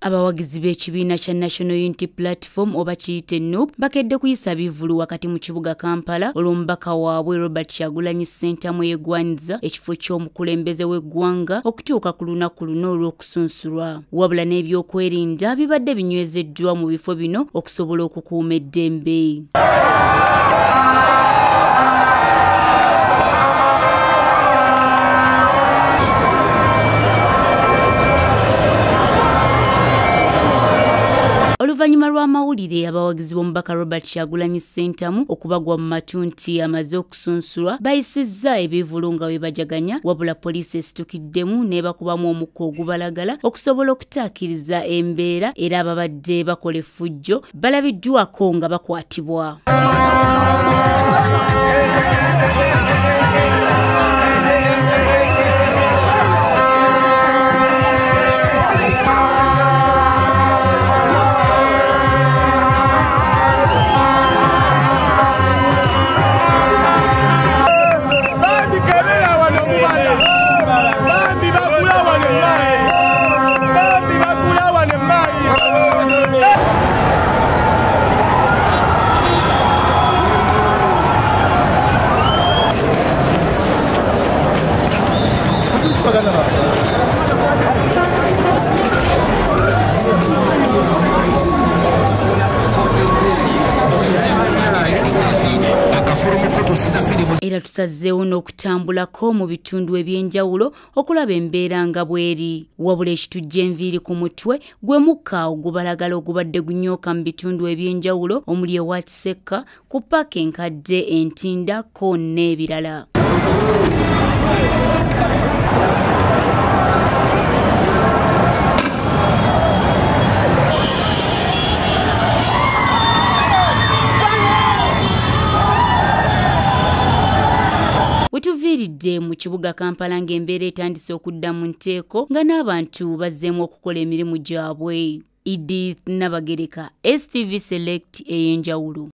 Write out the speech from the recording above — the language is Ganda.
Abawagizi b'ekibiina kya National Unity Platform oba kiyite NUP bakedde kuyisa bivulu wakati mu kibuga Kampala olw'omubaka waabwe Robert Kyagulanyi Ssentamu yeegwanyiza ekifo ky'omukulembeze w'eggwanga okutuuka ku lunaku luno olw'okusunsulwa. Wabula n'ebyokwerinda bibadde binywezeddwa mu bifo bino okusobola okukuuma eddembe. Oluvannyuma lw'amawulire abawagizi b'omubaka Robert Kyagulanyi Ssentamu okubagwa mu matu nti amaze okusunsulwa bayisizza ebivulu nga bwe bajaganya, wabula poliisi esitukiddemu n'ebakubamu omukka ogubalagala okusobola okutaakiriza embeera, era ababadde bakola effujjo balabiddwako nga bakwatibwa. Era tusazzeewo n'okutambulako mu bitundu eby'enjawulo okulaba embeera nga bw'eri. Wabula ekitujja enviiri ku mutwe gwe mukka ogubalagala ogubadde gunyooka mu bitundu eby'enjawulo omuli ewa Kisekka, ku paaka enkadde, Entinda ko n'ebirala. Wetuviiridde mu kibuga Kampala ng'embeera etandise okudda mu nteeko nga n'abantu bazzeemu okukola emirimu gyabwe. Edith Nabagereka, STV Select ey'enjawulo.